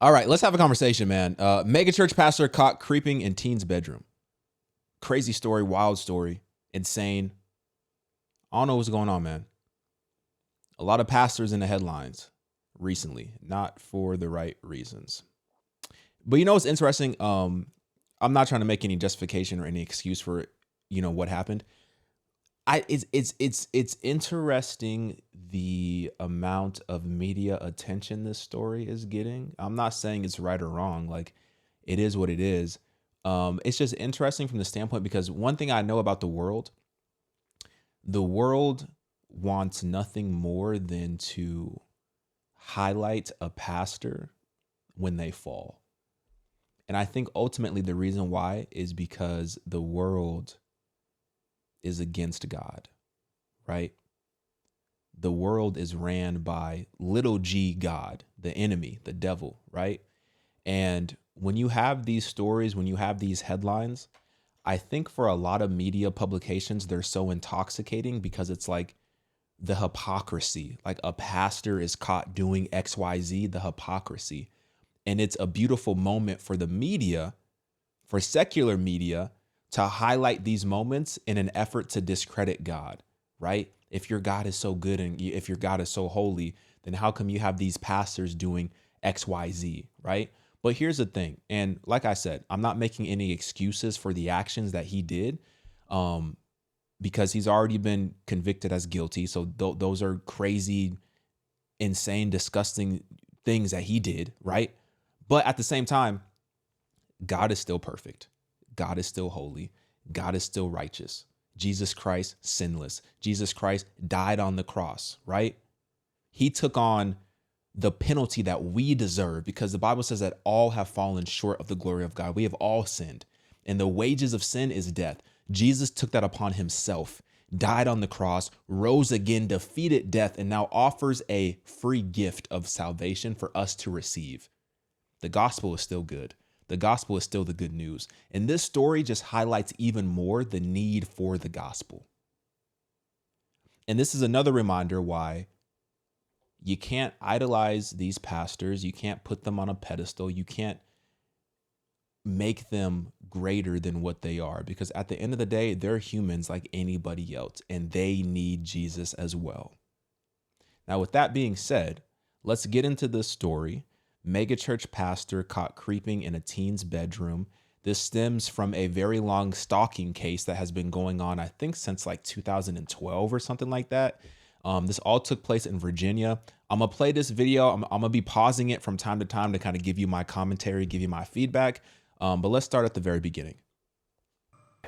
All right, let's have a conversation, man. Mega church pastor caught creeping in teen's bedroom. Crazy story, wild story, insane. I don't know what's going on, man. A lot of pastors in the headlines recently, not for the right reasons. But you know what's interesting? I'm not trying to make any justification or any excuse for what happened. It's interesting the amount of media attention this story is getting. I'm not saying it's right or wrong. Like, it is what it is. It's just interesting from the standpoint because one thing I know about the world wants nothing more than to highlight a pastor when they fall. And I think ultimately the reason why is because the world is against God, right? The world is ran by little g God, the enemy, the devil, right? And when you have these stories, when you have these headlines, I think for a lot of media publications, they're so intoxicating because it's like the hypocrisy, like a pastor is caught doing XYZ, the hypocrisy. And it's a beautiful moment for the media, for secular media, to highlight these moments in an effort to discredit God, right? If your God is so good and if your God is so holy, then how come you have these pastors doing XYZ, right? But here's the thing. And like I said, I'm not making any excuses for the actions that he did because he's already been convicted as guilty. So those are crazy, insane, disgusting things that he did, right? But at the same time, God is still perfect. God is still holy. God is still righteous. Jesus Christ, sinless. Jesus Christ died on the cross, right? He took on the penalty that we deserve because the Bible says that all have fallen short of the glory of God. We have all sinned, and the wages of sin is death. Jesus took that upon himself, died on the cross, rose again, defeated death, and now offers a free gift of salvation for us to receive. The gospel is still good. The gospel is still the good news. And this story just highlights even more the need for the gospel. And this is another reminder why you can't idolize these pastors. You can't put them on a pedestal. You can't make them greater than what they are, because at the end of the day, they're humans like anybody else, and they need Jesus as well. Now, with that being said, let's get into this story. Megachurch pastor caught creeping in a teen's bedroom. This stems from a very long stalking case that has been going on, I think, since like 2012 or something like that. This all took place in Virginia. I'm going to play this video. I'm going to be pausing it from time to time to kind of give you my commentary, give you my feedback. But let's start at the very beginning.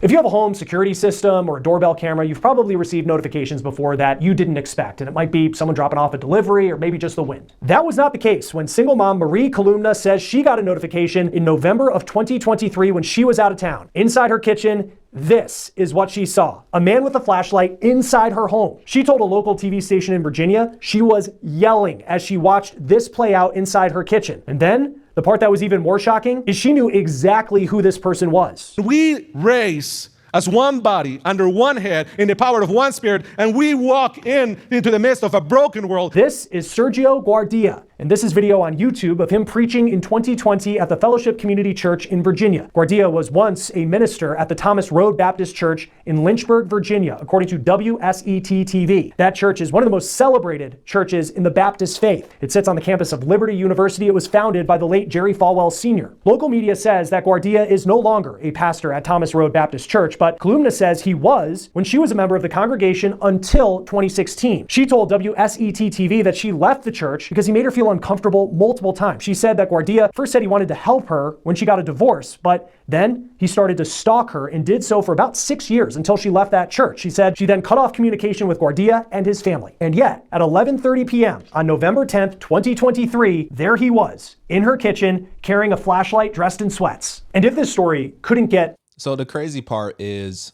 If you have a home security system or a doorbell camera, you've probably received notifications before that you didn't expect, and it might be someone dropping off a delivery or maybe just the wind. That was not the case when single mom Marie Columna says she got a notification in November of 2023 when she was out of town. Inside her kitchen, this is what she saw. A man with a flashlight inside her home. She told a local TV station in Virginia she was yelling as she watched this play out inside her kitchen. And then the part that was even more shocking is she knew exactly who this person was. We raise as one body, under one head, in the power of one spirit, and we walk into the midst of a broken world. This is Sergio Guardia, and this is video on YouTube of him preaching in 2020 at the Fellowship Community Church in Virginia. Guardia was once a minister at the Thomas Road Baptist Church in Lynchburg, Virginia, according to WSET-TV. That church is one of the most celebrated churches in the Baptist faith. It sits on the campus of Liberty University. It was founded by the late Jerry Falwell Sr. Local media says that Guardia is no longer a pastor at Thomas Road Baptist Church, but Columna says he was when she was a member of the congregation until 2016. She told WSET-TV that she left the church because he made her feel uncomfortable multiple times. She said that Guardia first said he wanted to help her when she got a divorce, but then he started to stalk her and did so for about 6 years until she left that church. She said she then cut off communication with Guardia and his family. And yet, at 11:30 p.m. on November 10th, 2023, there he was in her kitchen carrying a flashlight, dressed in sweats. And if this story couldn't get... So the crazy part is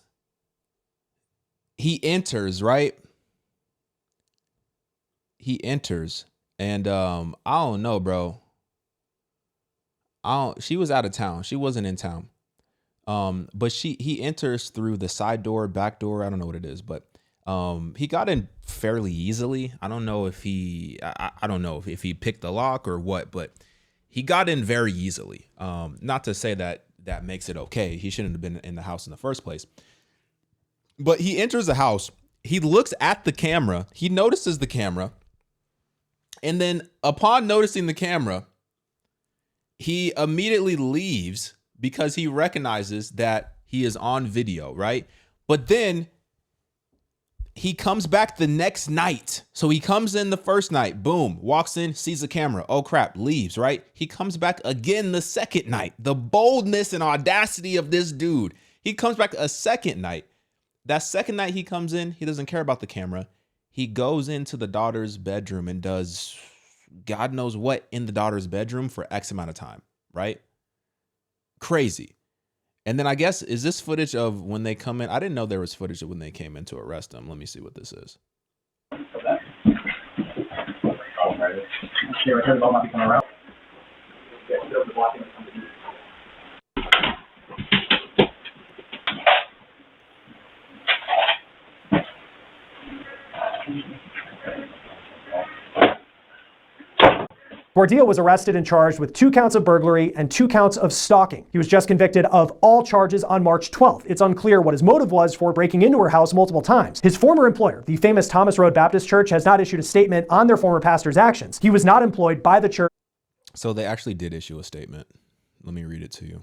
he enters, right? He enters. And I don't know, bro. She was out of town. She wasn't in town. But he enters through the side door, back door. I don't know what it is, but he got in fairly easily. I don't know if I don't know if he picked the lock or what, but he got in very easily. Not to say that that makes it okay. He shouldn't have been in the house in the first place. But he enters the house. He looks at the camera. He notices the camera. And then upon noticing the camera, he immediately leaves because he recognizes that he is on video, right? But then he comes back the next night. So he comes in the first night, boom, walks in, sees the camera. Oh crap, leaves, right? He comes back again the second night. The boldness and audacity of this dude. He comes back a second night. That second night he comes in, he doesn't care about the camera. He goes into the daughter's bedroom and does God knows what in the daughter's bedroom for X amount of time, right? Crazy. And then I guess, is this footage of when they come in? I didn't know there was footage of when they came in to arrest him. Let me see what this is. Guardia was arrested and charged with 2 counts of burglary and 2 counts of stalking. He was just convicted of all charges on March 12th. It's unclear what his motive was for breaking into her house multiple times. His former employer, the famous Thomas Road Baptist Church, has not issued a statement on their former pastor's actions. He was not employed by the church. So they actually did issue a statement. Let me read it to you.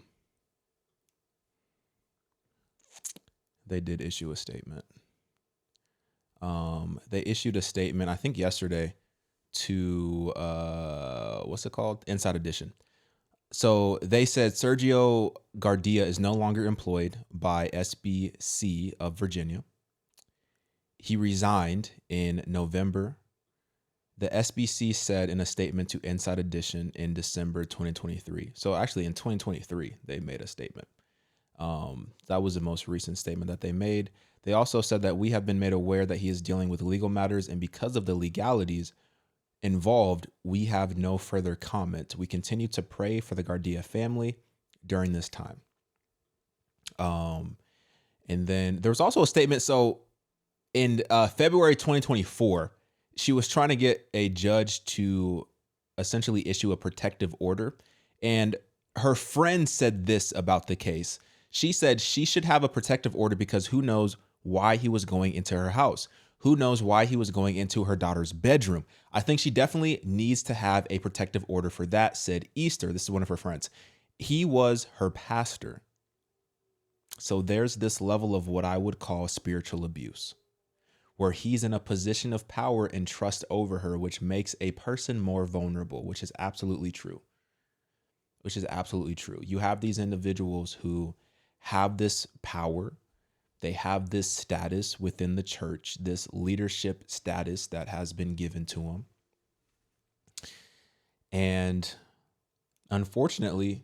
They did issue a statement. They issued a statement, I think yesterday, to what's it called? Inside Edition. So they said Sergio Guardia is no longer employed by SBC of Virginia. He resigned in November. The SBC said in a statement to Inside Edition in December 2023. So actually in 2023, they made a statement. That was the most recent statement that they made. They also said that we have been made aware that he is dealing with legal matters, and because of the legalities involved, we have no further comment. We continue to pray for the Guardia family during this time. And then there was also a statement. So in February 2024, she was trying to get a judge to essentially issue a protective order. And her friend said this about the case. She said she should have a protective order because who knows why he was going into her house. Who knows why he was going into her daughter's bedroom? I think she definitely needs to have a protective order for that, said Easter. This is one of her friends. He was her pastor. So there's this level of what I would call spiritual abuse, where he's in a position of power and trust over her, which makes a person more vulnerable, which is absolutely true. Which is absolutely true. You have these individuals who have this power. They have this status within the church, this leadership status that has been given to them. And unfortunately,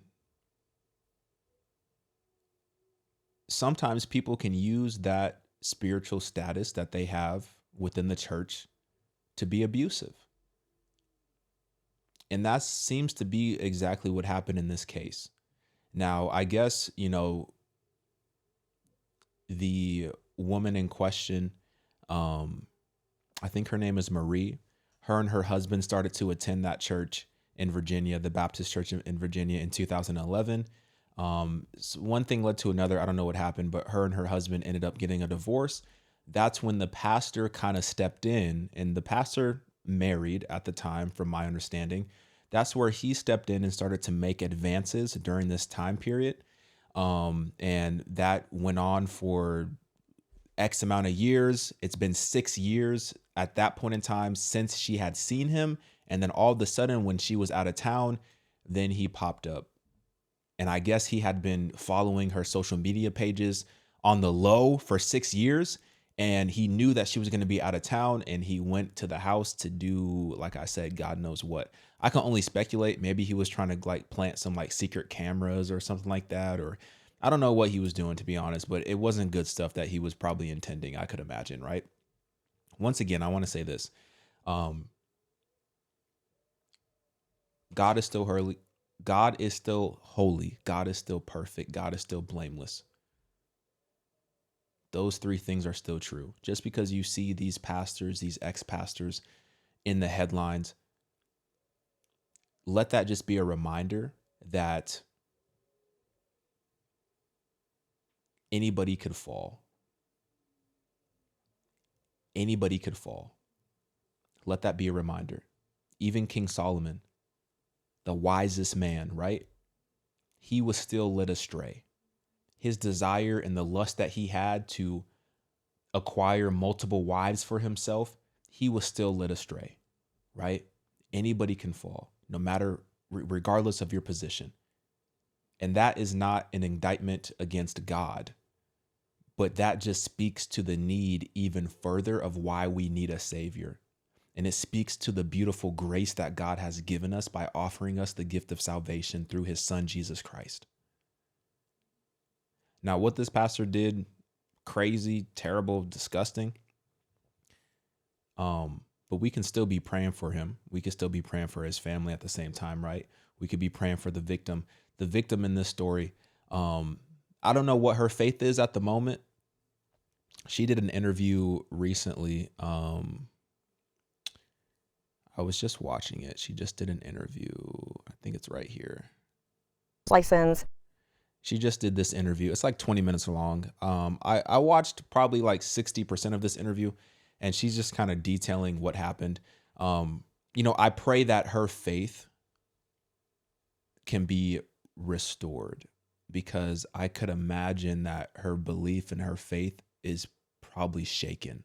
sometimes people can use that spiritual status that they have within the church to be abusive. And that seems to be exactly what happened in this case. Now, I guess, the woman in question, I think her name is Marie. Her and her husband started to attend that church in Virginia, the Baptist church in Virginia in 2011. So one thing led to another. I don't know what happened, but her and her husband ended up getting a divorce. That's when the pastor kind of stepped in, and the pastor married at the time, from my understanding. That's where he stepped in and started to make advances during this time period. And that went on for X amount of years. It's been 6 years at that point in time since she had seen him. And then all of a sudden, when she was out of town, then he popped up. And I guess he had been following her social media pages on the low for 6 years. And he knew that she was going to be out of town, and he went to the house to do, like I said, God knows what. I can only speculate. Maybe he was trying to plant some secret cameras or something like that, or I don't know what he was doing, to be honest, but it wasn't good stuff that he was probably intending, I could imagine, right? Once again, I want to say this. God is still holy. God is still holy. God is still perfect. God is still blameless. Those 3 things are still true. Just because you see these pastors, these ex-pastors in the headlines, let that just be a reminder that anybody could fall. Anybody could fall. Let that be a reminder. Even King Solomon, the wisest man, right? He was still led astray. His desire and the lust that he had to acquire multiple wives for himself, he was still led astray, right? Anybody can fall, no matter, regardless of your position. And that is not an indictment against God, but that just speaks to the need even further of why we need a savior. And it speaks to the beautiful grace that God has given us by offering us the gift of salvation through his son, Jesus Christ. Now, what this pastor did, crazy, terrible, disgusting. But we can still be praying for him. We can still be praying for his family at the same time, right? We could be praying for the victim. The victim in this story, I don't know what her faith is at the moment. She did an interview recently. I was just watching it. She just did an interview. I think it's right here. License. She just did this interview. It's like 20 minutes long. I watched probably like 60% of this interview, and she's just kind of detailing what happened. I pray that her faith can be restored, because I could imagine that her belief and her faith is probably shaken,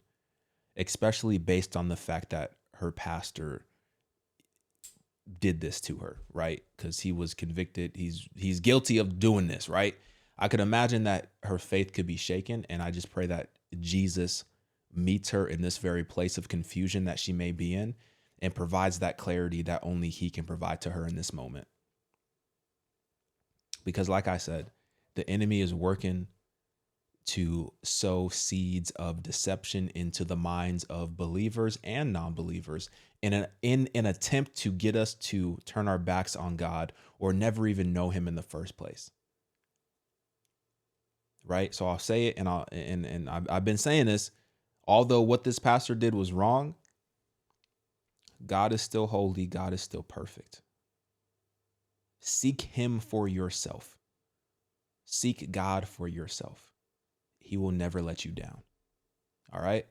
especially based on the fact that her pastor did this to her, right? Because he was convicted. He's guilty of doing this, right? I could imagine that her faith could be shaken, and I just pray that Jesus meets her in this very place of confusion that she may be in, and provides that clarity that only he can provide to her in this moment. Because like I said, the enemy is working to sow seeds of deception into the minds of believers and non-believers in an attempt to get us to turn our backs on God or never even know him in the first place. Right? So I'll say it, and I've been saying this, although what this pastor did was wrong, God is still holy, God is still perfect. Seek him for yourself. Seek God for yourself. He will never let you down. All right?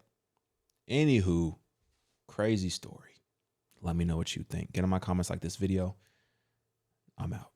Anywho, crazy story. Let me know what you think. Get in my comments, like this video. I'm out.